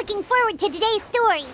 looking forward to today's story.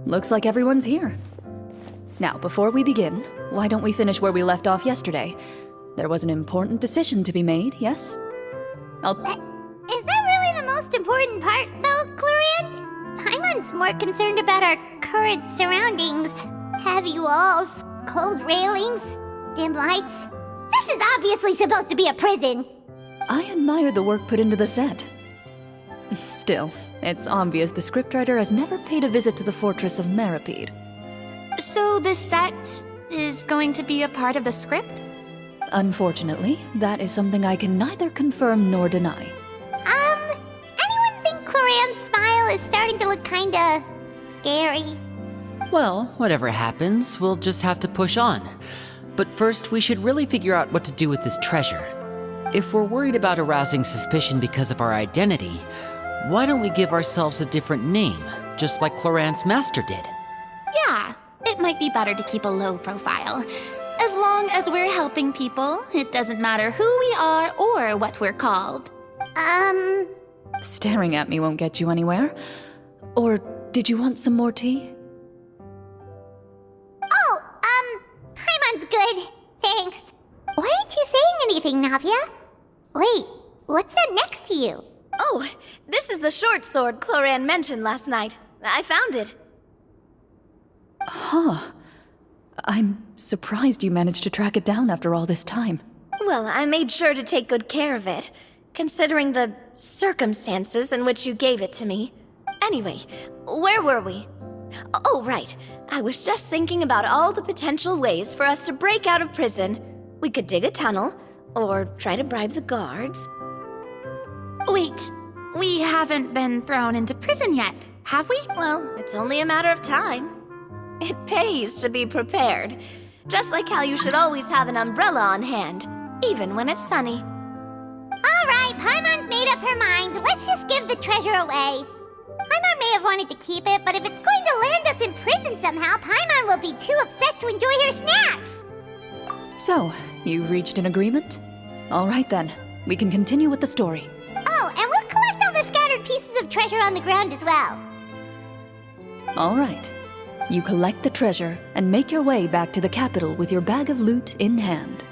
Looks like everyone's here. Now, before we begin, why don't we finish where we left off yesterday? There was an important decision to be made, yes? Is that really the most important part, though, Clarant? Paimon's more concerned about our current surroundings. Heavy walls, cold railings, dim lights. This is obviously supposed to be a prison. I admire the work put into the set. Still, it's obvious the scriptwriter has never paid a visit to the fortress of Meripede. So this set is going to be a part of the script? Unfortunately, that is something I can neither confirm nor deny. Anyone think Clarant's smile is starting to look kinda scary? Well, whatever happens, we'll just have to push on. But first, we should really figure out what to do with this treasure. If we're worried about arousing suspicion because of our identity, why don't we give ourselves a different name, just like Clarant's master did? Yeah, it might be better to keep a low profile. As long as we're helping people, it doesn't matter who we are or what we're called. Staring at me won't get you anywhere. Or did you want some more tea? Paimon's good. Thanks. Why aren't you saying anything, Navia? Wait, what's that next to you? Oh, this is the short sword Cloran mentioned last night. I found it. Huh. I'm surprised you managed to track it down after all this time. Well, I made sure to take good care of it, considering the circumstances in which you gave it to me. Anyway, where were we? Oh, right. I was just thinking about all the potential ways for us to break out of prison. We could dig a tunnel, or try to bribe the guards. Wait, we haven't been thrown into prison yet, have we? Well, it's only a matter of time. It pays to be prepared. Just like how you should always have an umbrella on hand, even when it's sunny. Alright, Paimon's made up her mind. Let's just give the treasure away. Paimon may have wanted to keep it, but if it's going to land us in prison somehow, Paimon will be too upset to enjoy her snacks. So, you reached an agreement? All right then, we can continue with the story. Oh, and we'll collect all the scattered pieces of treasure on the ground as well. All right. You collect the treasure and make your way back to the capital with your bag of loot in hand.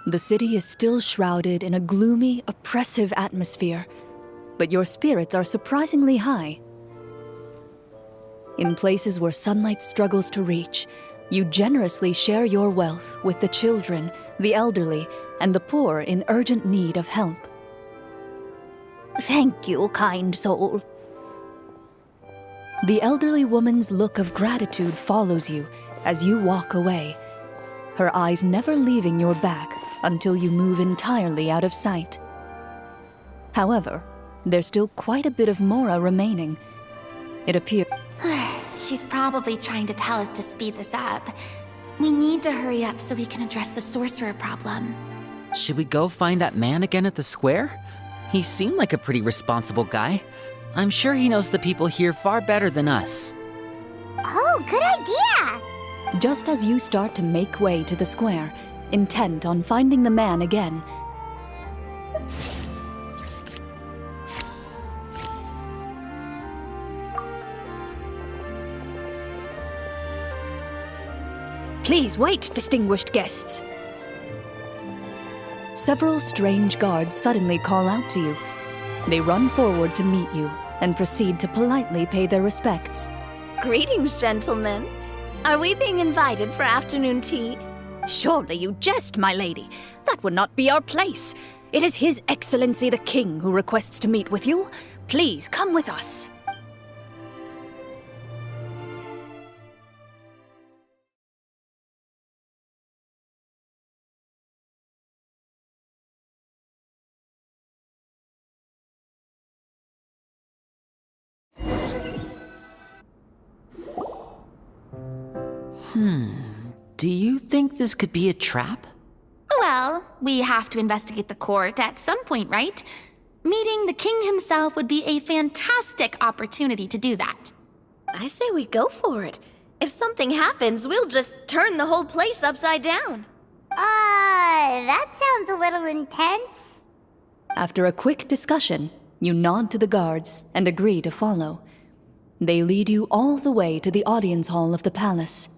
The city is still shrouded in a gloomy, oppressive atmosphere, but your spirits are surprisingly high. In places where sunlight struggles to reach, you generously share your wealth with the children, the elderly, and the poor in urgent need of help. Thank you, kind soul. The elderly woman's look of gratitude follows you as you walk away, her eyes never leaving your back until you move entirely out of sight. However, there's still quite a bit of Mora remaining. It appears... She's probably trying to tell us to speed this up. We need to hurry up so we can address the sorcerer problem. Should we go find that man again at the square? He seemed like a pretty responsible guy. I'm sure he knows the people here far better than us. Oh, good idea! Just as you start to make way to the square, intent on finding the man again, Please wait, distinguished guests. Several strange guards suddenly call out to you. They run forward to meet you and proceed to politely pay their respects. Greetings, gentlemen. Are we being invited for afternoon tea? Surely you jest, my lady. That would not be our place. It is His Excellency the King who requests to meet with you. Please come with us. Do you think this could be a trap? Well, we have to investigate the court at some point, right? Meeting the king himself would be a fantastic opportunity to do that. I say we go for it. If something happens, we'll just turn the whole place upside down. That sounds a little intense. After a quick discussion, you nod to the guards and agree to follow. They lead you all the way to the audience hall of the palace.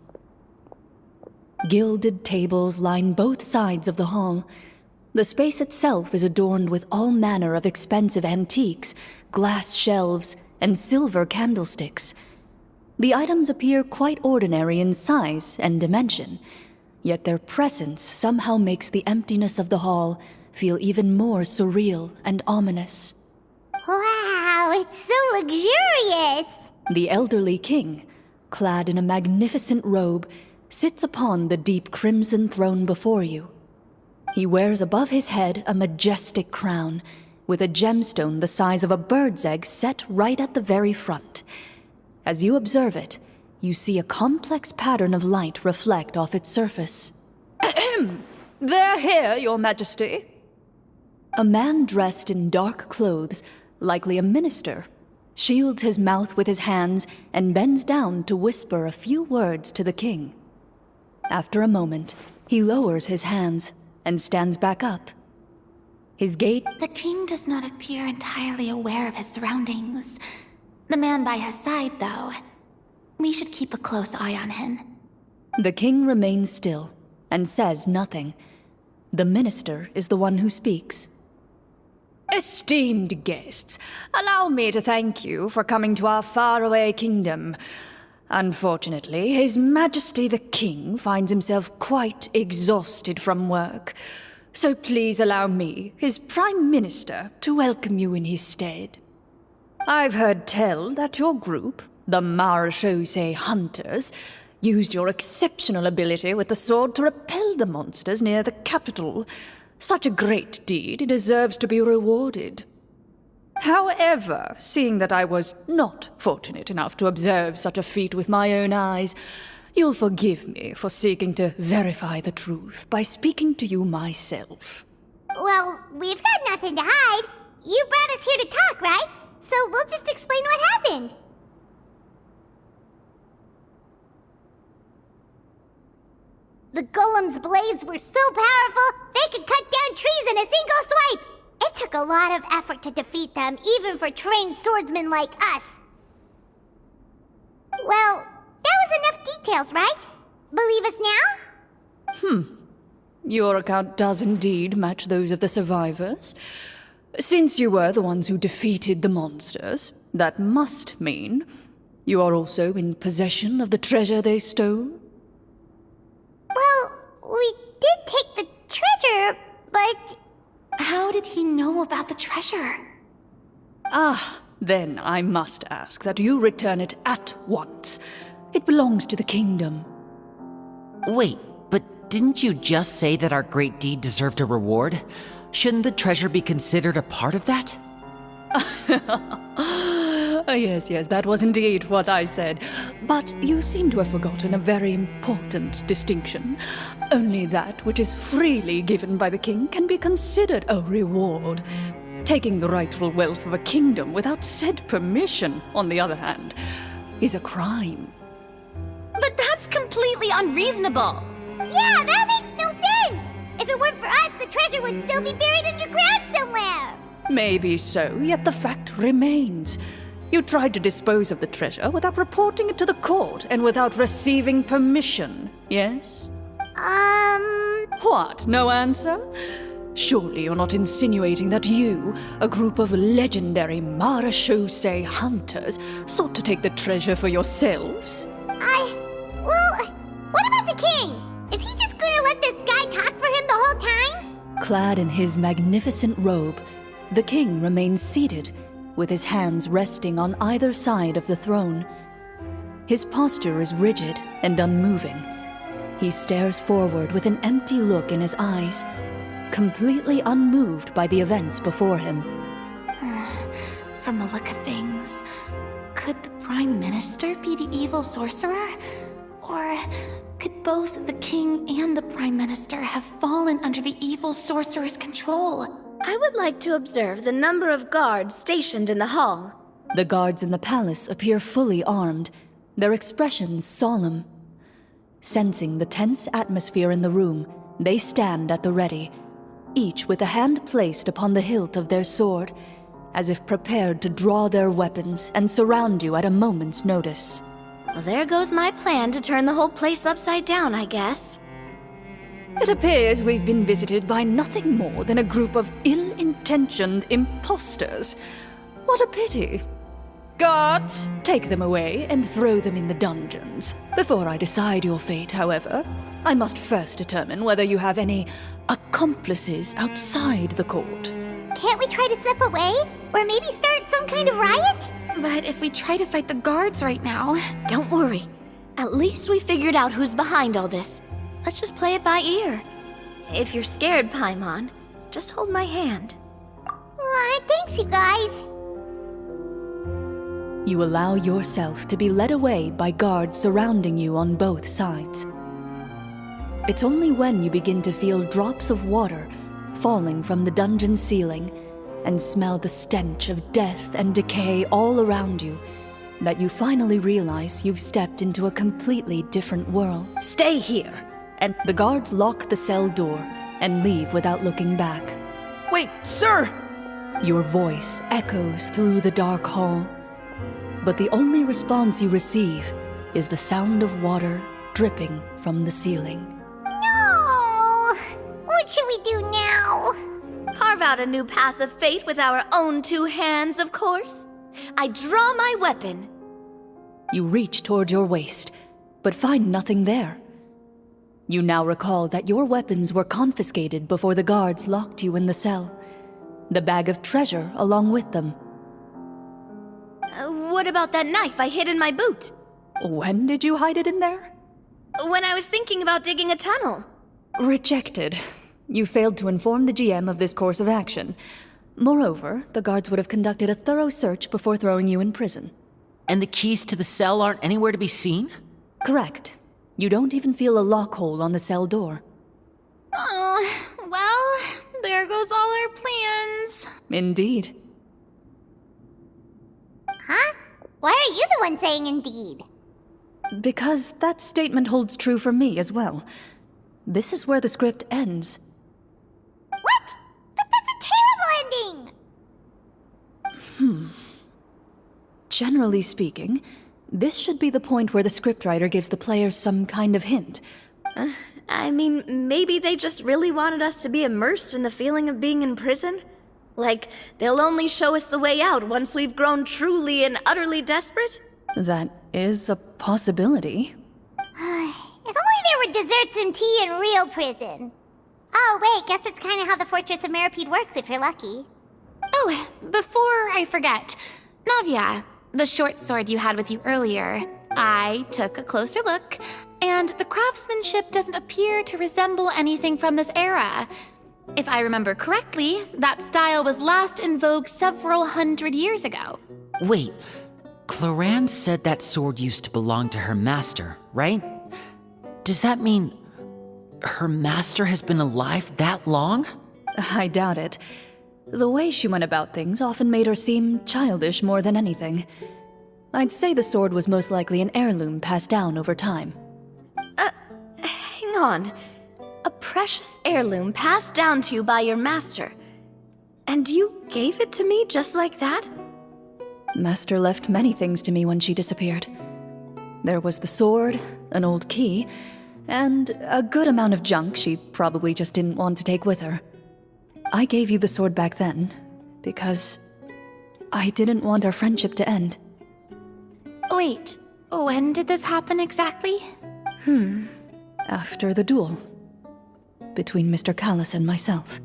Gilded tables line both sides of the hall. The space itself is adorned with all manner of expensive antiques, glass shelves, and silver candlesticks. The items appear quite ordinary in size and dimension, yet their presence somehow makes the emptiness of the hall feel even more surreal and ominous. Wow, it's so luxurious! The elderly king, clad in a magnificent robe, sits upon the deep crimson throne before you. He wears above his head a majestic crown, with a gemstone the size of a bird's egg set right at the very front. As you observe it, you see a complex pattern of light reflect off its surface. They're here, Your Majesty. A man dressed in dark clothes, likely a minister, shields his mouth with his hands and bends down to whisper a few words to the king. After a moment, he lowers his hands and stands back up. His gait... The king does not appear entirely aware of his surroundings. The man by his side, though, we should keep a close eye on him. The king remains still and says nothing. The minister is the one who speaks. Esteemed guests, allow me to thank you for coming to our faraway kingdom. Unfortunately, His Majesty the King finds himself quite exhausted from work. So please allow me, his Prime Minister, to welcome you in his stead. I've heard tell that your group, the Marechaussee Hunters, used your exceptional ability with the sword to repel the monsters near the capital. Such a great deed deserves to be rewarded. However, seeing that I was not fortunate enough to observe such a feat with my own eyes, you'll forgive me for seeking to verify the truth by speaking to you myself. Well, we've got nothing to hide. You brought us here to talk, right? So we'll just explain what happened. The golem's blades were so powerful, they could cut down trees in a single swipe. It took a lot of effort to defeat them, even for trained swordsmen like us. Well, that was enough details, right? Believe us now? Your account does indeed match those of the survivors. Since you were the ones who defeated the monsters, that must mean you are also in possession of the treasure they stole? Well, we did take the treasure, but... How did he know about the treasure? Then I must ask that you return it at once. It belongs to the kingdom. Wait, but didn't you just say that our great deed deserved a reward? Shouldn't the treasure be considered a part of that? Yes, that was indeed what I said. But you seem to have forgotten a very important distinction. Only that which is freely given by the king can be considered a reward. Taking the rightful wealth of a kingdom without said permission, on the other hand, is a crime. But that's completely unreasonable. Yeah, that makes no sense! If it weren't for us, the treasure would still be buried underground somewhere! Maybe so, yet the fact remains. You tried to dispose of the treasure without reporting it to the court and without receiving permission, yes? What, no answer? Surely you're not insinuating that you, a group of legendary marechaussee hunters, sought to take the treasure for yourselves? Well, what about the king? Is he just gonna let this guy talk for him the whole time? Clad in his magnificent robe, the king remains seated, with his hands resting on either side of the throne. His posture is rigid and unmoving. He stares forward with an empty look in his eyes, completely unmoved by the events before him. From the look of things, could the Prime Minister be the evil sorcerer? Or could both the King and the Prime Minister have fallen under the evil sorcerer's control? I would like to observe the number of guards stationed in the hall. The guards in the palace appear fully armed, their expressions solemn. Sensing the tense atmosphere in the room, they stand at the ready, each with a hand placed upon the hilt of their sword, as if prepared to draw their weapons and surround you at a moment's notice. Well, there goes my plan to turn the whole place upside down, I guess. It appears we've been visited by nothing more than a group of ill-intentioned imposters. What a pity. Guards, take them away and throw them in the dungeons. Before I decide your fate, however, I must first determine whether you have any accomplices outside the court. Can't we try to slip away? Or maybe start some kind of riot? But if we try to fight the guards right now... Don't worry. At least we figured out who's behind all this. Let's just play it by ear. If you're scared, Paimon, just hold my hand. Thanks, you guys. You allow yourself to be led away by guards surrounding you on both sides. It's only when you begin to feel drops of water falling from the dungeon ceiling and smell the stench of death and decay all around you that you finally realize you've stepped into a completely different world. Stay here! And the guards lock the cell door and leave without looking back. Wait, sir! Your voice echoes through the dark hall, but the only response you receive is the sound of water dripping from the ceiling. No! What should we do now? Carve out a new path of fate with our own two hands, of course. I draw my weapon. You reach toward your waist, but find nothing there. You now recall that your weapons were confiscated before the guards locked you in the cell. The bag of treasure along with them. What about that knife I hid in my boot? When did you hide it in there? When I was thinking about digging a tunnel. Rejected. You failed to inform the GM of this course of action. Moreover, the guards would have conducted a thorough search before throwing you in prison. And the keys to the cell aren't anywhere to be seen? Correct. You don't even feel a lock hole on the cell door. Oh, well, there goes all our plans. Indeed. Huh? Why are you the one saying indeed? Because that statement holds true for me as well. This is where the script ends. What? But that's a terrible ending! Generally speaking, this should be the point where the scriptwriter gives the players some kind of hint. I mean, maybe they just really wanted us to be immersed in the feeling of being in prison? Like, they'll only show us the way out once we've grown truly and utterly desperate? That is a possibility. If only there were desserts and tea in real prison. Oh, wait, guess that's kind of how the Fortress of Meripede works if you're lucky. Oh, before I forget, Navia, the short sword you had with you earlier, I took a closer look, and the craftsmanship doesn't appear to resemble anything from this era. If I remember correctly, that style was last in vogue several hundred years ago. Wait, Cloran said that sword used to belong to her master, right? Does that mean her master has been alive that long? I doubt it. The way she went about things often made her seem childish more than anything. I'd say the sword was most likely an heirloom passed down over time. Hang on. A precious heirloom passed down to you by your master. And you gave it to me just like that? Master left many things to me when she disappeared. There was the sword, an old key, and a good amount of junk she probably just didn't want to take with her. I gave you the sword back then, because I didn't want our friendship to end. Wait, when did this happen exactly? After the duel. Between Mr. Callis and myself.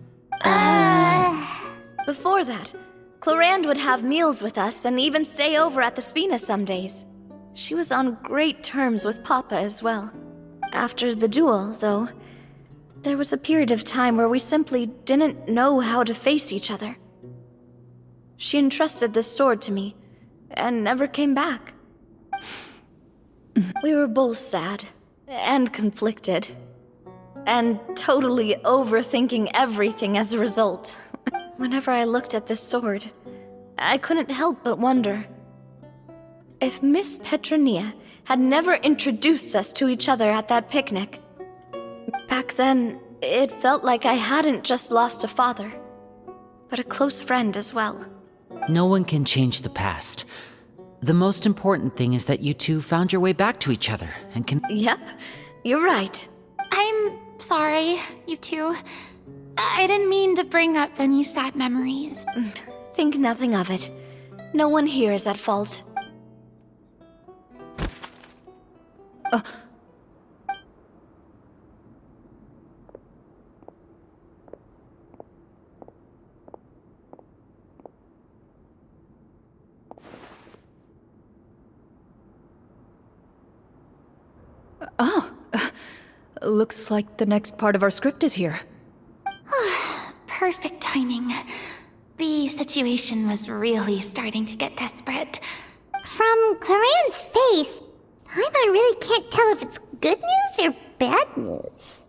Before that, Clorinde would have meals with us and even stay over at the Spina some days. She was on great terms with Papa as well. After the duel, though, there was a period of time where we simply didn't know how to face each other. She entrusted this sword to me, and never came back. We were both sad, and conflicted, and totally overthinking everything as a result. Whenever I looked at this sword, I couldn't help but wonder. If Miss Petronia had never introduced us to each other at that picnic, back then, it felt like I hadn't just lost a father, but a close friend as well. No one can change the past. The most important thing is that you two found your way back to each other and can... Yep, you're right. I'm sorry, you two. I didn't mean to bring up any sad memories. Think nothing of it. No one here is at fault. Looks like the next part of our script is here. Perfect timing. The situation was really starting to get desperate. From Claren's face, I really can't tell if it's good news or bad news.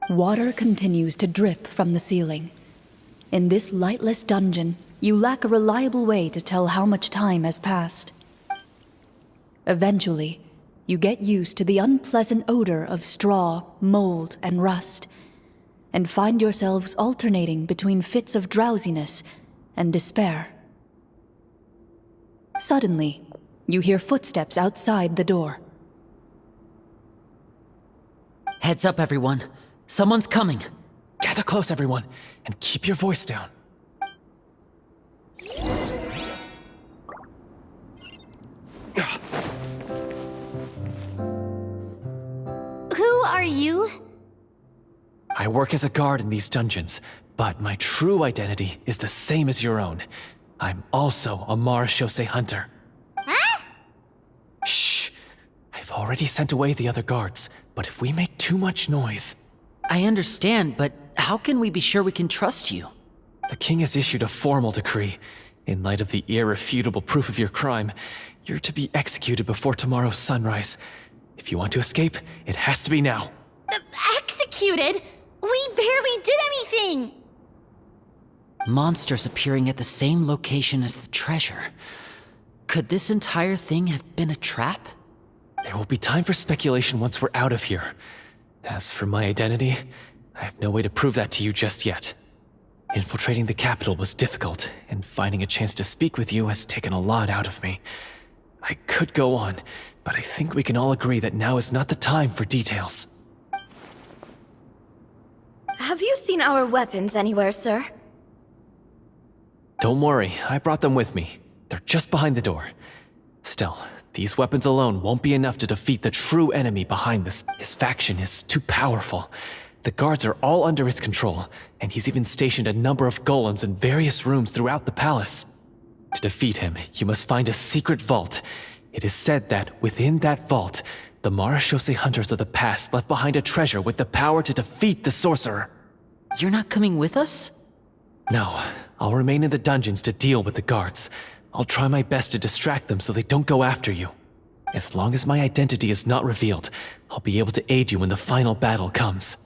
Water continues to drip from the ceiling. In this lightless dungeon, you lack a reliable way to tell how much time has passed. Eventually, you get used to the unpleasant odor of straw, mold, and rust, and find yourselves alternating between fits of drowsiness and despair. Suddenly, you hear footsteps outside the door. Heads up, everyone. Someone's coming. Gather close, everyone, and keep your voice down. Who are you? I work as a guard in these dungeons, but my true identity is the same as your own. I'm also a marechaussee hunter. Huh? Shh! I've already sent away the other guards, but if we make too much noise... I understand, but how can we be sure we can trust you? The king has issued a formal decree. In light of the irrefutable proof of your crime, you're to be executed before tomorrow's sunrise. If you want to escape, it has to be now. Executed? We barely did anything! Monsters appearing at the same location as the treasure. Could this entire thing have been a trap? There will be time for speculation once we're out of here. As for my identity, I have no way to prove that to you just yet. Infiltrating the capital was difficult, and finding a chance to speak with you has taken a lot out of me. I could go on, but I think we can all agree that now is not the time for details. Have you seen our weapons anywhere, sir? Don't worry, I brought them with me. They're just behind the door. Still, these weapons alone won't be enough to defeat the true enemy behind this. His faction is too powerful. The guards are all under his control, and he's even stationed a number of golems in various rooms throughout the palace. To defeat him, you must find a secret vault. It is said that within that vault, the marechaussee hunters of the past left behind a treasure with the power to defeat the sorcerer. You're not coming with us? No, I'll remain in the dungeons to deal with the guards. I'll try my best to distract them so they don't go after you. As long as my identity is not revealed, I'll be able to aid you when the final battle comes.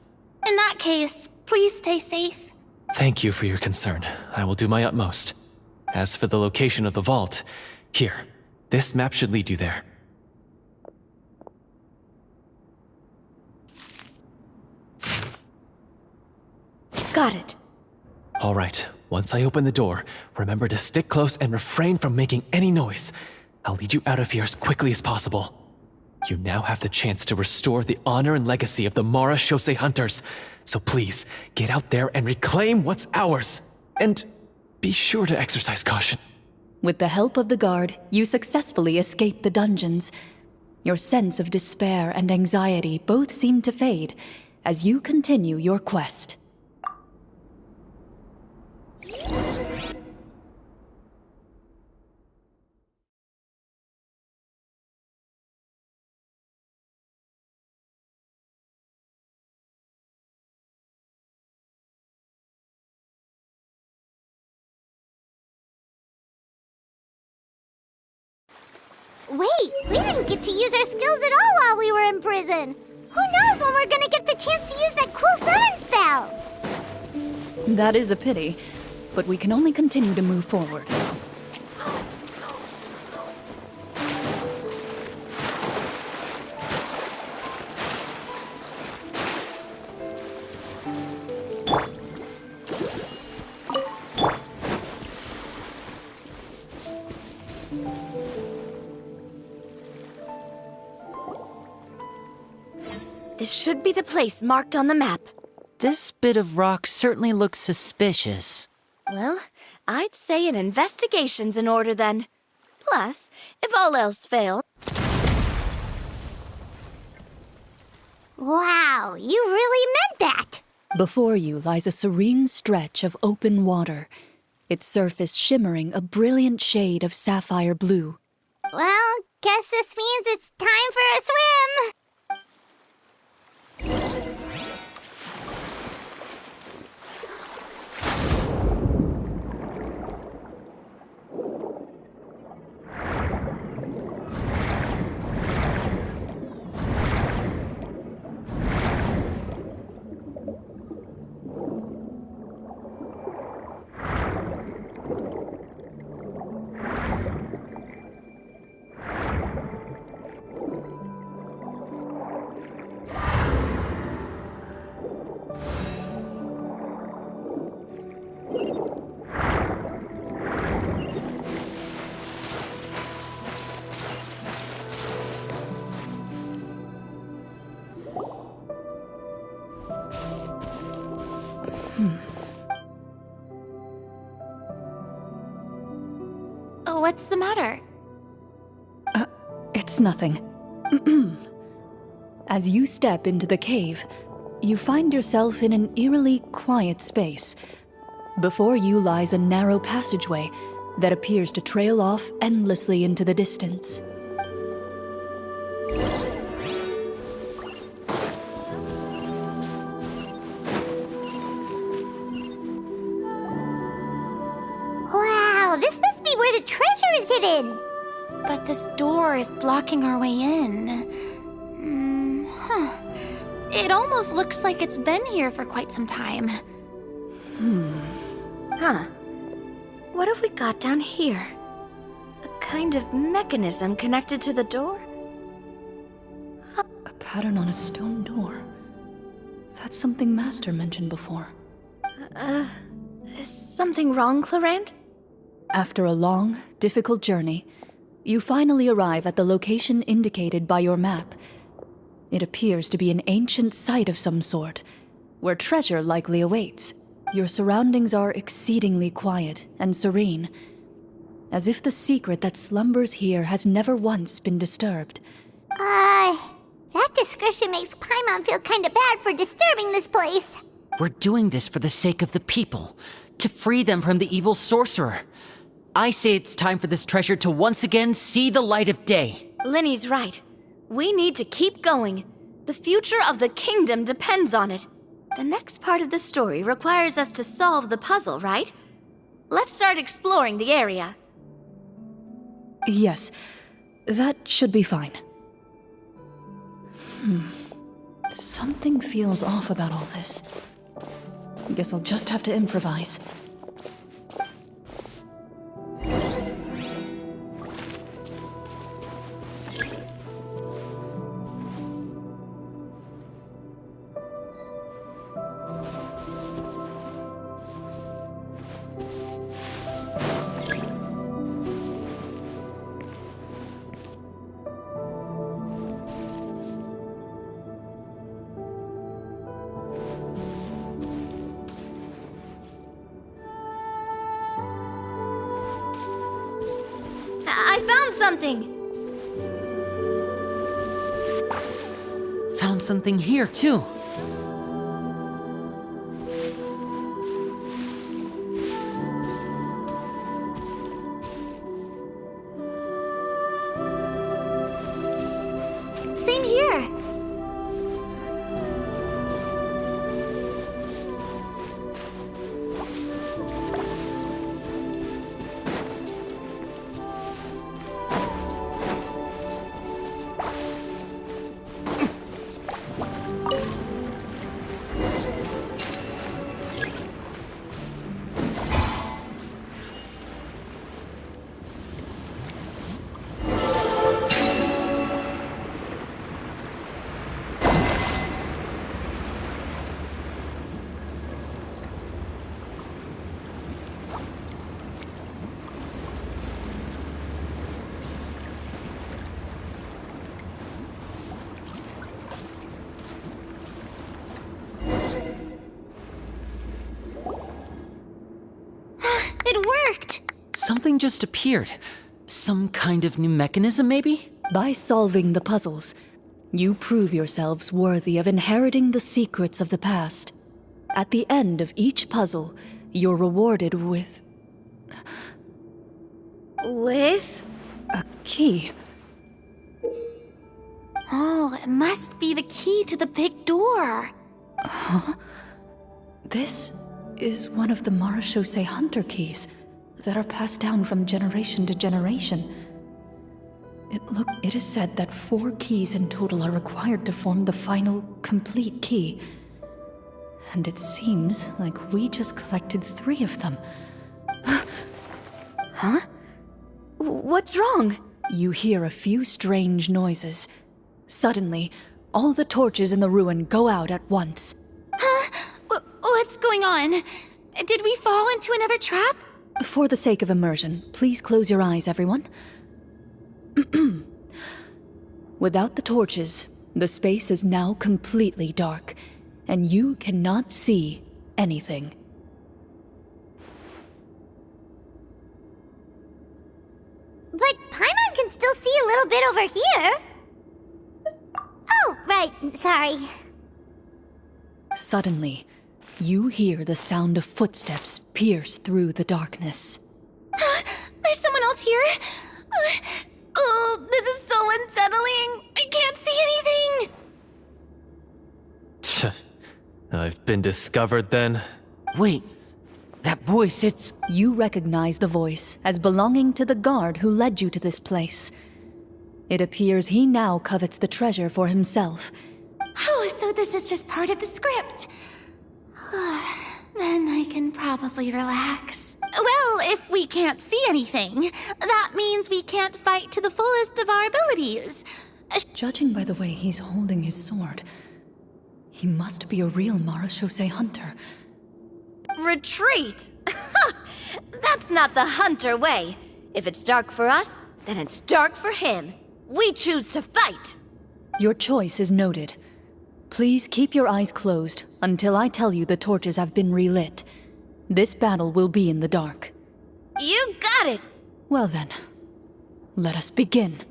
In that case, please stay safe. Thank you for your concern. I will do my utmost. As for the location of the vault, here, this map should lead you there. Got it. All right, once I open the door, remember to stick close and refrain from making any noise. I'll lead you out of here as quickly as possible. You now have the chance to restore the honor and legacy of the Mara Shosei Hunters. So please, get out there and reclaim what's ours. And be sure to exercise caution. With the help of the guard, you successfully escape the dungeons. Your sense of despair and anxiety both seem to fade as you continue your quest. Wait, we didn't get to use our skills at all while we were in prison. Who knows when we're gonna get the chance to use that cool summon spell? That is a pity, but we can only continue to move forward. This should be the place marked on the map. This bit of rock certainly looks suspicious. Well, I'd say an investigation's in order then. Plus, if all else fails... Wow, you really meant that! Before you lies a serene stretch of open water, its surface shimmering a brilliant shade of sapphire blue. Well, guess this means it's time for a swim! What's the matter? It's nothing. As you step into the cave, you find yourself in an eerily quiet space. Before you lies a narrow passageway that appears to trail off endlessly into the distance. Wow, this must be where the treasure is hidden! But this door is blocking our way in. It almost looks like it's been here for quite some time. Huh. What have we got down here? A kind of mechanism connected to the door? A pattern on a stone door. That's something Master mentioned before. Is something wrong, Clarant? After a long, difficult journey, you finally arrive at the location indicated by your map. It appears to be an ancient site of some sort, where treasure likely awaits. Your surroundings are exceedingly quiet and serene, as if the secret that slumbers here has never once been disturbed. That description makes Paimon feel kinda bad for disturbing this place. We're doing this for the sake of the people, to free them from the evil sorcerer. I say it's time for this treasure to once again see the light of day. Linny's right. We need to keep going. The future of the kingdom depends on it. The next part of the story requires us to solve the puzzle, right? Let's start exploring the area. Yes, that should be fine. Something feels off about all this. Guess I'll just have to improvise. found something! Found something here, too. Same here. It worked! Something just appeared. Some kind of new mechanism, maybe? By solving the puzzles, you prove yourselves worthy of inheriting the secrets of the past. At the end of each puzzle, you're rewarded with With? a key. Oh, it must be the key to the big door. This is one of the Marechaussee Hunter keys that are passed down from generation to generation. It is said that 4 keys in total are required to form the final, complete key. And it seems like we just collected 3 of them. Huh? What's wrong? You hear a few strange noises. Suddenly, all the torches in the ruin go out at once. Huh? What's going on? Did we fall into another trap? For the sake of immersion, please close your eyes, everyone. Without the torches, the space is now completely dark, and you cannot see anything. But Paimon can still see a little bit over here. Oh, right, sorry. Suddenly, you hear the sound of footsteps pierce through the darkness. There's someone else here? Oh, this is so unsettling. I can't see anything. I've been discovered then? Wait, that voice, it's... You recognize the voice as belonging to the guard who led you to this place. It appears he now covets the treasure for himself. Oh, so this is just part of the script. Then I can probably relax. Well, if we can't see anything, that means we can't fight to the fullest of our abilities. Judging by the way he's holding his sword, he must be a real Marechaussee hunter. Retreat! That's not the hunter way. If it's dark for us, then it's dark for him. We choose to fight. Your choice is noted. Please keep your eyes closed until I tell you the torches have been relit. This battle will be in the dark. You got it! Well then, let us begin.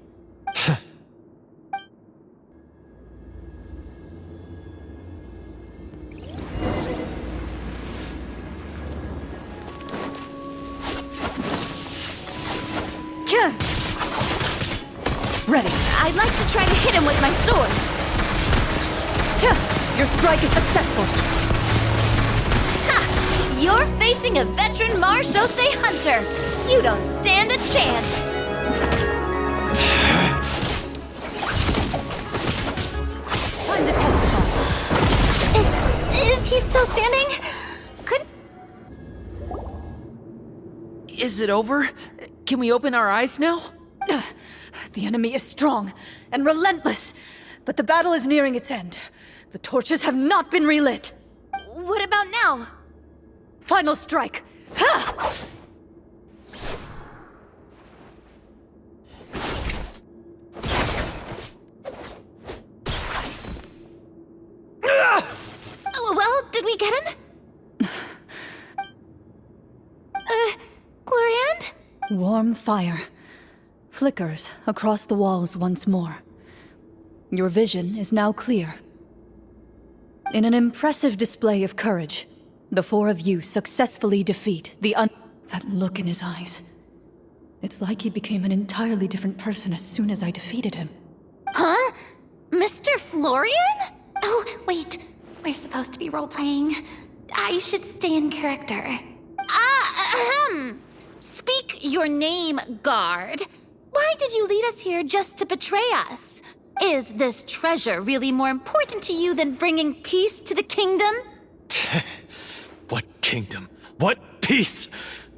Ready. I'd like to try to hit him with my sword. Your strike is successful. Ha! You're facing a veteran Marechaussee hunter. You don't stand a chance. Time to testify. Is he still standing? Is it over? Can we open our eyes now? The enemy is strong and relentless, but the battle is nearing its end. The torches have not been relit. What about now? Final strike. Ha! Well, did we get him? Glorian? Warm fire. flickers across the walls once more. Your vision is now clear. In an impressive display of courage, the four of you successfully defeat That look in his eyes. It's like he became an entirely different person as soon as I defeated him. Huh? Mr. Florian? Oh, wait. We're supposed to be role-playing. I should stay in character. Speak your name, guard. Why did you lead us here just to betray us? Is this treasure really more important to you than bringing peace to the kingdom? What kingdom? What peace?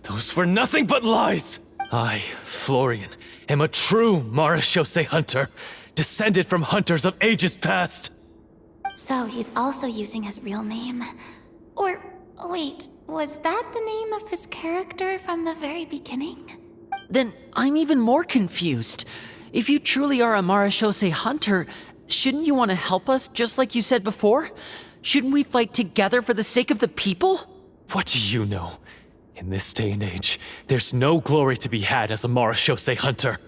Those were nothing but lies! I, Florian, am a true marechaussee hunter, descended from hunters of ages past. So he's also using his real name. Or, wait, was that the name of his character from the very beginning? Then I'm even more confused. If you truly are a marechaussee hunter, shouldn't you want to help us just like you said before? Shouldn't we fight together for the sake of the people? What do you know? In this day and age, there's no glory to be had as a marechaussee hunter.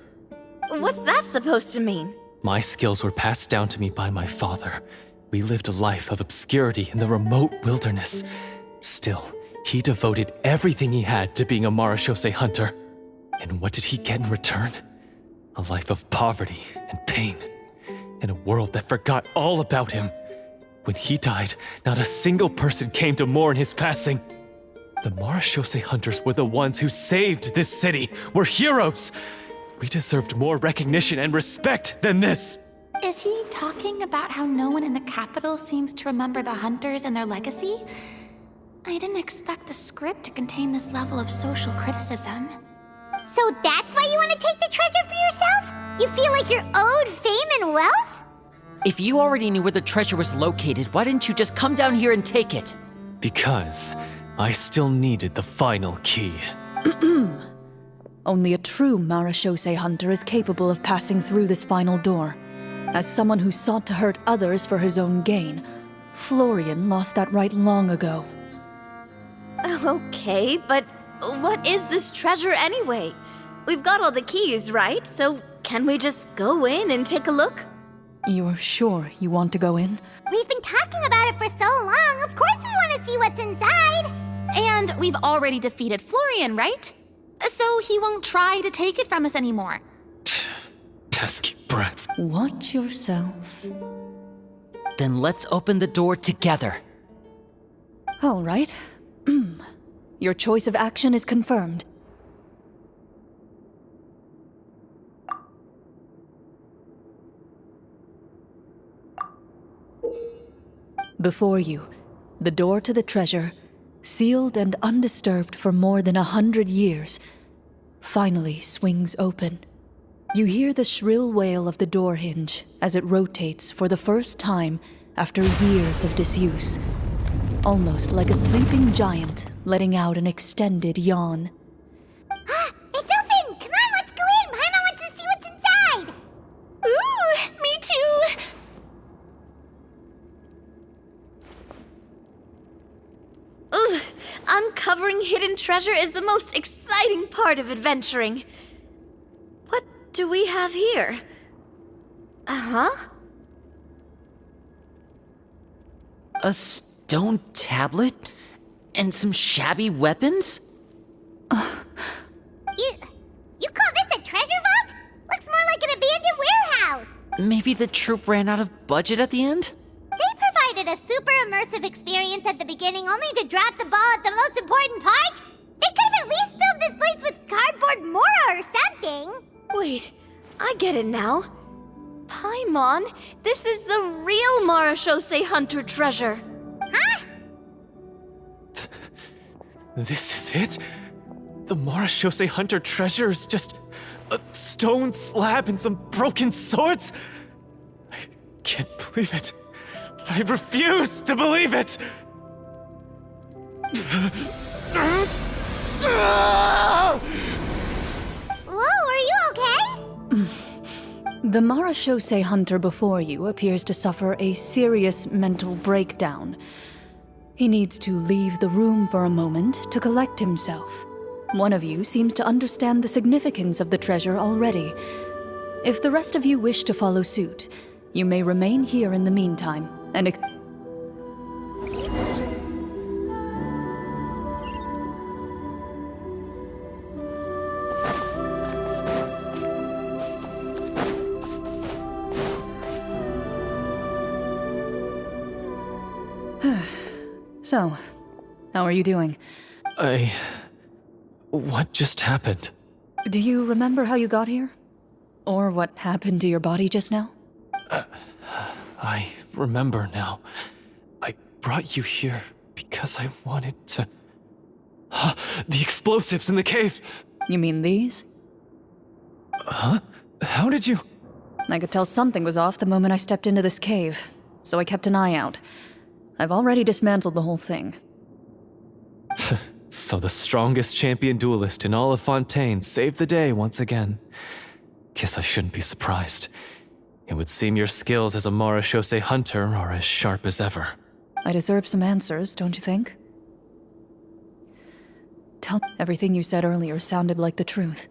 What's that supposed to mean? My skills were passed down to me by my father. We lived a life of obscurity in the remote wilderness. Still, he devoted everything he had to being a marechaussee hunter. And what did he get in return? A life of poverty and pain, in a world that forgot all about him. When he died, not a single person came to mourn his passing. The marechaussee hunters were the ones who saved this city, were heroes. We deserved more recognition and respect than this. Is he talking about how no one in the capital seems to remember the hunters and their legacy? I didn't expect the script to contain this level of social criticism. So that's why you want to take the treasure for yourself? You feel like you're owed fame and wealth? If you already knew where the treasure was located, why didn't you just come down here and take it? Because I still needed the final key. Only a true marechaussee hunter is capable of passing through this final door. As someone who sought to hurt others for his own gain, Florian lost that right long ago. Okay, but what is this treasure anyway? We've got all the keys, right? So can we just go in and take a look? You're sure you want to go in? We've been talking about it for so long. Of course we want to see what's inside. And we've already defeated Florian, right? So he won't try to take it from us anymore. Pesky brats. Watch yourself. Then let's open the door together. All right. Your choice of action is confirmed. Before you, the door to the treasure, sealed and undisturbed for more than 100 years, finally swings open. You hear the shrill wail of the door hinge as it rotates for the first time after years of disuse, almost like a sleeping giant letting out an extended yawn. It's open! Come on, let's go in! Paimon wants to see what's inside! Ooh, me too! Ugh, uncovering hidden treasure is the most exciting part of adventuring. What do we have here? Uh-huh. A stone tablet? And some shabby weapons? You call this a treasure vault? Looks more like an abandoned warehouse. Maybe the troop ran out of budget at the end? They provided a super immersive experience at the beginning only to drop the ball at the most important part. They could have at least filled this place with cardboard mora or something. Wait, I get it now. Paimon, this is the real marechaussee hunter treasure. Huh? This is it? The marechaussee hunter treasure is just a stone slab and some broken swords? I can't believe it. I refuse to believe it! Whoa, are you okay? The marechaussee hunter before you appears to suffer a serious mental breakdown. He needs to leave the room for a moment to collect himself. One of you seems to understand the significance of the treasure already. If the rest of you wish to follow suit, you may remain here in the meantime and So, how are you doing? What just happened? Do you remember how you got here? Or what happened to your body just now? I remember now. I brought you here because I wanted to... The explosives in the cave! You mean these? Huh? How did you... I could tell something was off the moment I stepped into this cave, so I kept an eye out. I've already dismantled the whole thing. So the strongest champion duelist in all of Fontaine saved the day once again. Guess I shouldn't be surprised. It would seem your skills as a Marechaussee hunter are as sharp as ever. I deserve some answers, don't you think? Everything you said earlier sounded like the truth.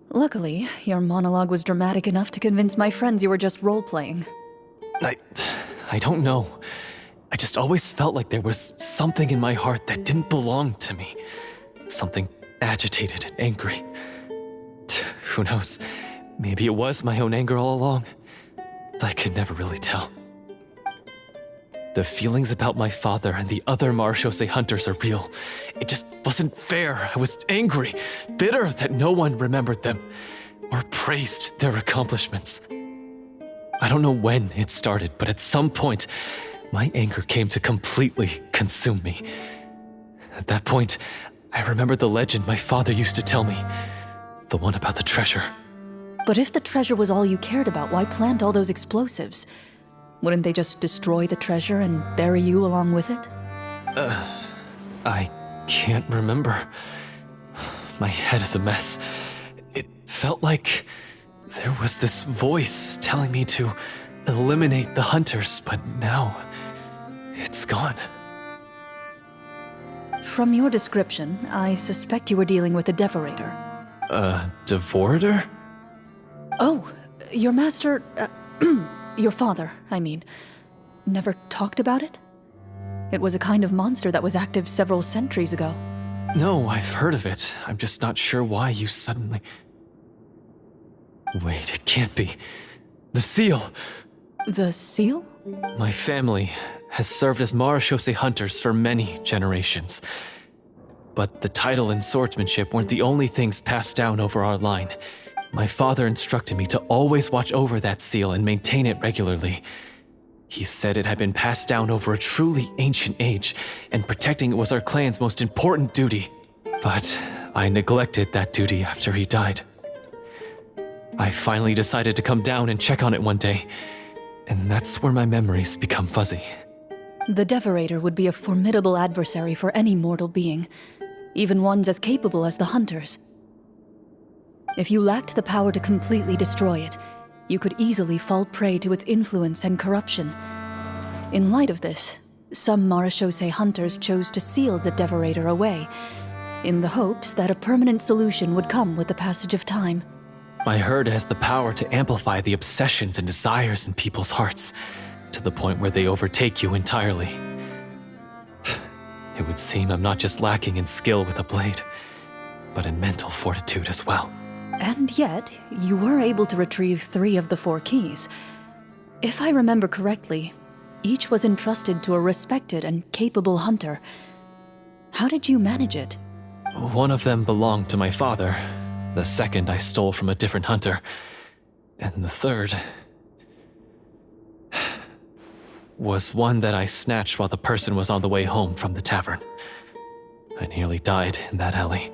Luckily, your monologue was dramatic enough to convince my friends you were just role-playing. I don't know. I just always felt like there was something in my heart that didn't belong to me. Something agitated and angry. Who knows? Maybe it was my own anger all along. I could never really tell. The feelings about my father and the other Marechaussee hunters are real. It just wasn't fair. I was angry, bitter that no one remembered them or praised their accomplishments. I don't know when it started, but at some point, my anger came to completely consume me. At that point, I remembered the legend my father used to tell me. The one about the treasure. But if the treasure was all you cared about, why plant all those explosives? Wouldn't they just destroy the treasure and bury you along with it? I can't remember. My head is a mess. It felt like there was this voice telling me to eliminate the hunters, but now it's gone. From your description, I suspect you were dealing with a Devorator. Devorator? Oh, your master... your father, I mean, never talked about it? It was a kind of monster that was active several centuries ago. No, I've heard of it. I'm just not sure why you suddenly... Wait, it can't be. The seal! The seal? My family has served as Marechaussee hunters for many generations. But the title and swordsmanship weren't the only things passed down over our line. My father instructed me to always watch over that seal and maintain it regularly. He said it had been passed down over a truly ancient age, and protecting it was our clan's most important duty. But I neglected that duty after he died. I finally decided to come down and check on it one day, and that's where my memories become fuzzy. The Devorator would be a formidable adversary for any mortal being, even ones as capable as the Hunters. If you lacked the power to completely destroy it, you could easily fall prey to its influence and corruption. In light of this, some Marechaussee hunters chose to seal the Devorator away, in the hopes that a permanent solution would come with the passage of time. I heard it has the power to amplify the obsessions and desires in people's hearts, to the point where they overtake you entirely. It would seem I'm not just lacking in skill with a blade, but in mental fortitude as well. And yet, you were able to retrieve 3 of the 4 keys. If I remember correctly, each was entrusted to a respected and capable hunter. How did you manage it? One of them belonged to my father. The second I stole from a different hunter. And the third... was one that I snatched while the person was on the way home from the tavern. I nearly died in that alley.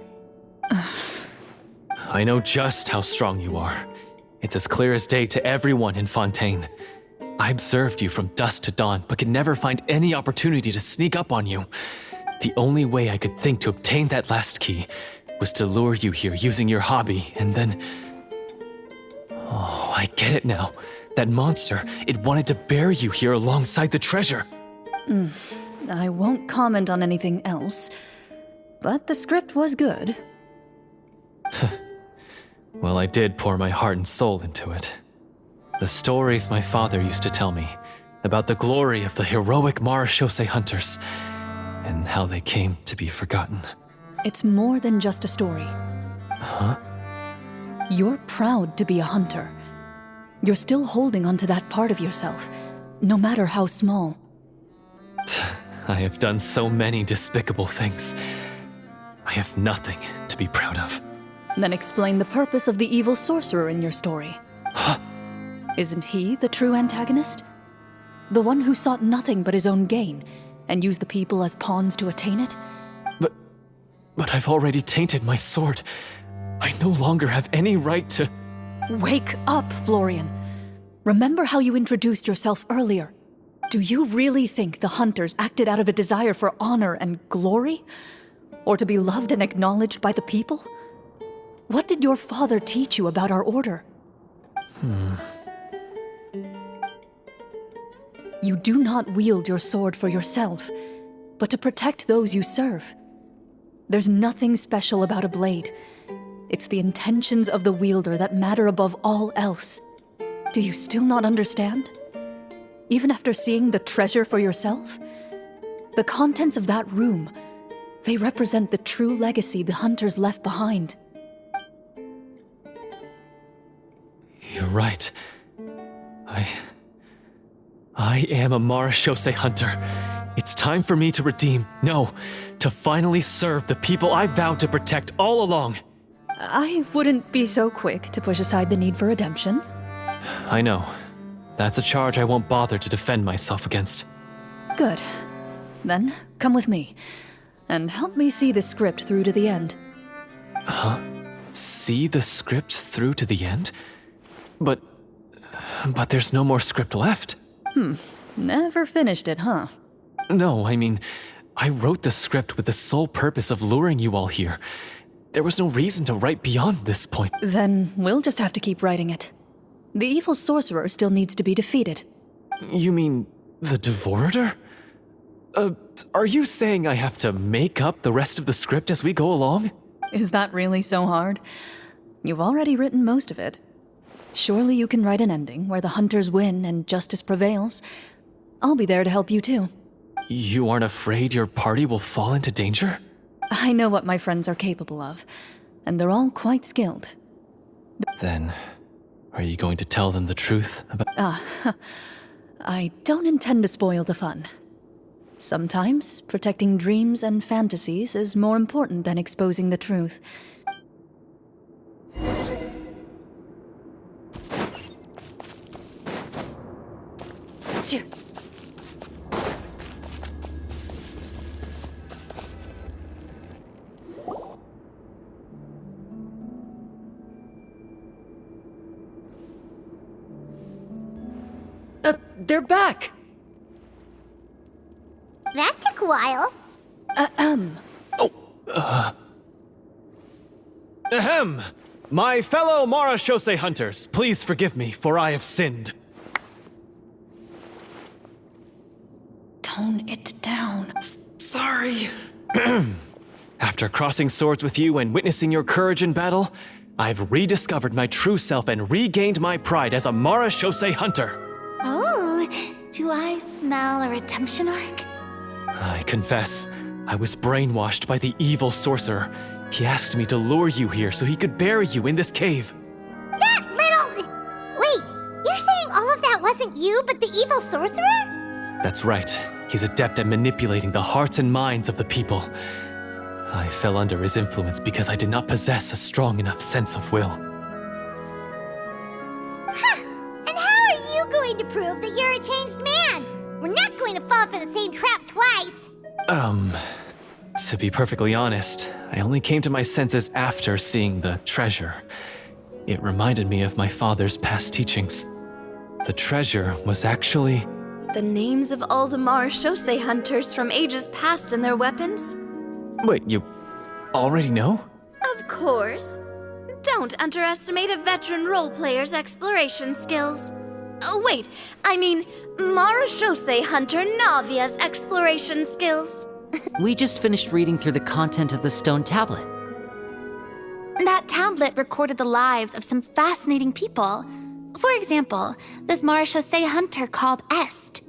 I know just how strong you are. It's as clear as day to everyone in Fontaine. I observed you from dusk to dawn, but could never find any opportunity to sneak up on you. The only way I could think to obtain that last key was to lure you here using your hobby, and then... Oh, I get it now. That monster, it wanted to bury you here alongside the treasure. I won't comment on anything else, But the script was good. Well, I did pour my heart and soul into it. The stories my father used to tell me about the glory of the heroic Marechaussee hunters and how they came to be forgotten. It's more than just a story. Huh? You're proud to be a hunter. You're still holding onto that part of yourself, no matter how small. I have done so many despicable things. I have nothing to be proud of. Then explain the purpose of the evil sorcerer in your story. Huh? Isn't he the true antagonist? The one who sought nothing but his own gain, and used the people as pawns to attain it? But I've already tainted my sword. I no longer have any right to... Wake up, Florian. Remember how you introduced yourself earlier. Do you really think the hunters acted out of a desire for honor and glory? Or to be loved and acknowledged by the people? What did your father teach you about our order? You do not wield your sword for yourself, but to protect those you serve. There's nothing special about a blade. It's the intentions of the wielder that matter above all else. Do you still not understand? Even after seeing the treasure for yourself? The contents of that room, they represent the true legacy the hunters left behind. You're right. I am a Marechaussee hunter. It's time for me to redeem, no, to finally serve the people I vowed to protect all along. I wouldn't be so quick to push aside the need for redemption. I know. That's a charge I won't bother to defend myself against. Good. Then, come with me, and help me see the script through to the end. Huh? See the script through to the end? But there's no more script left. Never finished it, huh? No, I mean, I wrote the script with the sole purpose of luring you all here. There was no reason to write beyond this point. Then we'll just have to keep writing it. The evil sorcerer still needs to be defeated. You mean the Devorator? Are you saying I have to make up the rest of the script as we go along? Is that really so hard? You've already written most of it. Surely you can write an ending where the hunters win and justice prevails. I'll be there to help you too. You aren't afraid your party will fall into danger? I know what my friends are capable of, and they're all quite skilled. Then, are you going to tell them the truth about... I don't intend to spoil the fun. Sometimes, protecting dreams and fantasies is more important than exposing the truth. Sure. They're back! That took a while. Ahem! My fellow Marechaussee hunters, please forgive me, for I have sinned. Tone it down. Sorry. After crossing swords with you and witnessing your courage in battle, I've rediscovered my true self and regained my pride as a Marechaussee hunter. Oh, do I smell a redemption arc? I confess, I was brainwashed by the evil sorcerer. He asked me to lure you here so he could bury you in this cave. That little... Wait, you're saying all of that wasn't you, but the evil sorcerer? That's right. He's adept at manipulating the hearts and minds of the people. I fell under his influence because I did not possess a strong enough sense of will. Huh. And how are you going to prove that you're a changed man? We're not going to fall for the same trap twice. To be perfectly honest, I only came to my senses after seeing the treasure. It reminded me of my father's past teachings. The treasure was actually... The names of all the Marechaussee hunters from ages past and their weapons? Wait, you already know? Of course. Don't underestimate a veteran role player's exploration skills. Oh, wait, I mean Marechaussee hunter Navia's exploration skills. We just finished reading through the content of the stone tablet. That tablet recorded the lives of some fascinating people. For example, this marechaussee hunter called Est.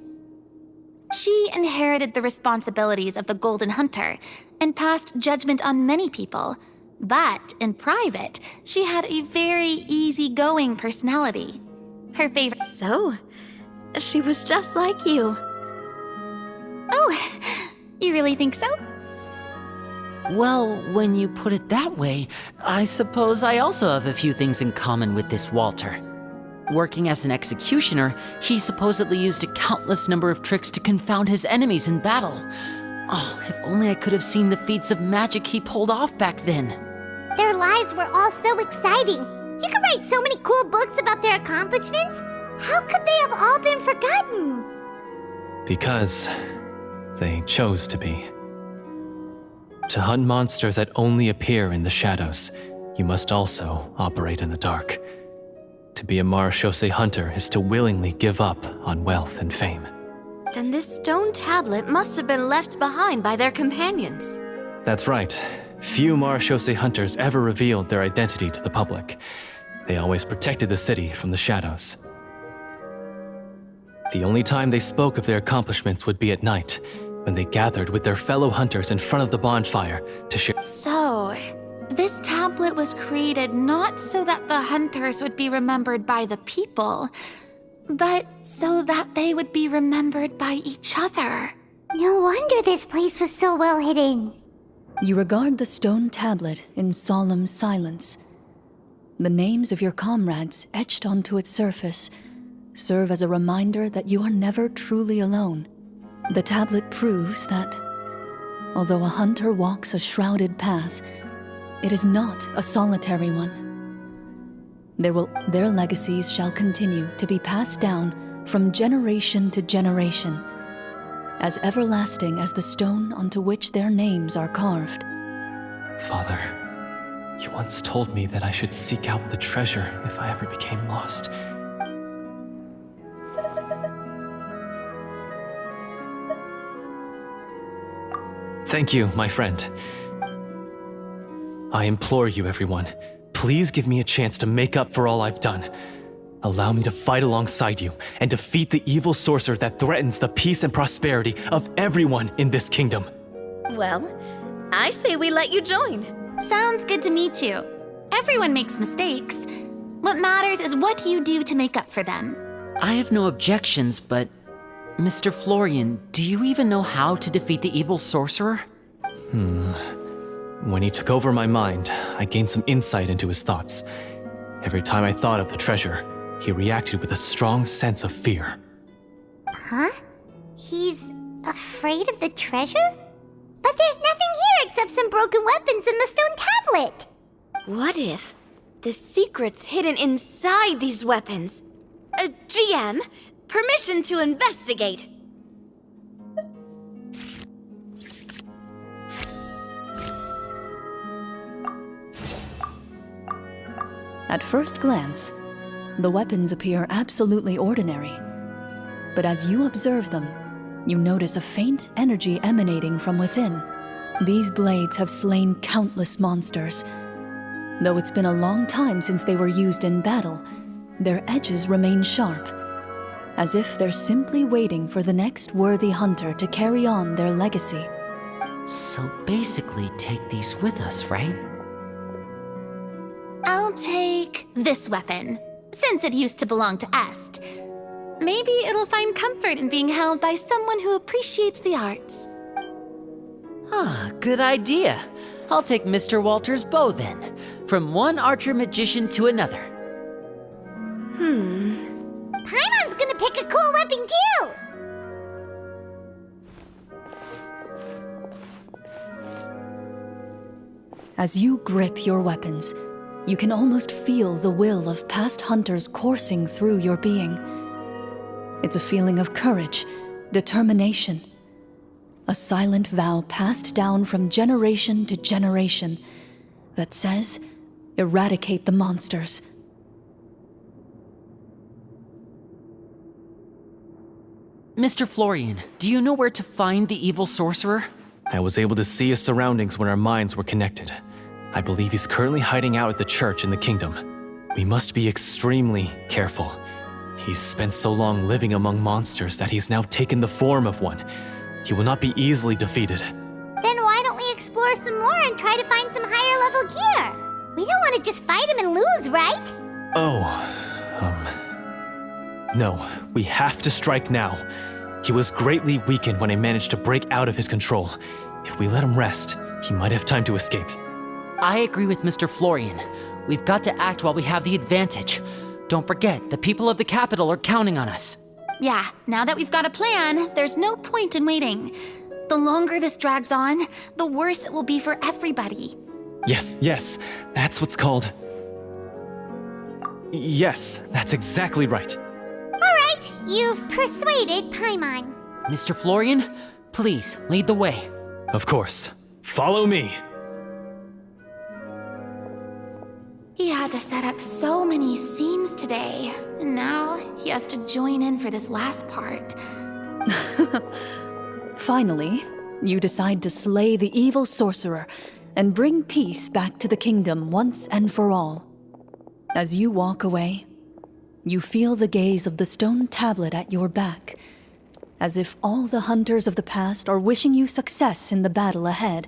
She inherited the responsibilities of the Golden Hunter and passed judgment on many people. But in private, she had a very easygoing personality. Her favorite... So, she was just like you. Oh, you really think so? Well, when you put it that way, I suppose I also have a few things in common with this Walter. Working as an executioner, he supposedly used a countless number of tricks to confound his enemies in battle. Oh, if only I could have seen the feats of magic he pulled off back then. Their lives were all so exciting. You could write so many cool books about their accomplishments. How could they have all been forgotten? Because they chose to be. To hunt monsters that only appear in the shadows, you must also operate in the dark. To be a marechaussee hunter is to willingly give up on wealth and fame. Then this stone tablet must have been left behind by their companions. That's right. Few marechaussee hunters ever revealed their identity to the public. They always protected the city from the shadows. The only time they spoke of their accomplishments would be at night, when they gathered with their fellow hunters in front of the bonfire to share. So, this tablet was created not so that the hunters would be remembered by the people, but so that they would be remembered by each other. No wonder this place was so well hidden. You regard the stone tablet in solemn silence. The names of your comrades etched onto its surface serve as a reminder that you are never truly alone. The tablet proves that, although a hunter walks a shrouded path, it is not a solitary one. Their legacies shall continue to be passed down from generation to generation, as everlasting as the stone onto which their names are carved. Father, you once told me that I should seek out the treasure if I ever became lost. Thank you, my friend. I implore you, everyone, please give me a chance to make up for all I've done. Allow me to fight alongside you and defeat the evil sorcerer that threatens the peace and prosperity of everyone in this kingdom. Well, I say we let you join. Sounds good to me too. Everyone makes mistakes. What matters is what you do to make up for them. I have no objections, but... Mr. Florian, do you even know how to defeat the evil sorcerer? When he took over my mind, I gained some insight into his thoughts. Every time I thought of the treasure, he reacted with a strong sense of fear. Huh? He's afraid of the treasure? But there's nothing here except some broken weapons and the stone tablet. What if the secret's hidden inside these weapons? GM, permission to investigate. At first glance, the weapons appear absolutely ordinary. But as you observe them, you notice a faint energy emanating from within. These blades have slain countless monsters. Though it's been a long time since they were used in battle, their edges remain sharp, as if they're simply waiting for the next worthy hunter to carry on their legacy. So basically take these with us, right? I'll take this weapon, since it used to belong to Est. Maybe it'll find comfort in being held by someone who appreciates the arts. Ah, good idea. I'll take Mr. Walter's bow then, from one archer-magician to another. Paimon's gonna pick a cool weapon too! As you grip your weapons, you can almost feel the will of past hunters coursing through your being. It's a feeling of courage, determination, a silent vow passed down from generation to generation that says, eradicate the monsters. Mr. Florian, do you know where to find the evil sorcerer? I was able to see his surroundings when our minds were connected. I believe he's currently hiding out at the church in the kingdom. We must be extremely careful. He's spent so long living among monsters that he's now taken the form of one. He will not be easily defeated. Then why don't we explore some more and try to find some higher level gear? We don't want to just fight him and lose, right? No, we have to strike now. He was greatly weakened when I managed to break out of his control. If we let him rest, he might have time to escape. I agree with Mr. Florian. We've got to act while we have the advantage. Don't forget, the people of the capital are counting on us. Yeah, now that we've got a plan, there's no point in waiting. The longer this drags on, the worse it will be for everybody. Yes, that's what's called... Yes, that's exactly right. Alright, you've persuaded Paimon. Mr. Florian, please lead the way. Of course. Follow me. He had to set up so many scenes today, and now he has to join in for this last part. Finally, you decide to slay the evil sorcerer and bring peace back to the kingdom once and for all. As you walk away, you feel the gaze of the stone tablet at your back, as if all the hunters of the past are wishing you success in the battle ahead,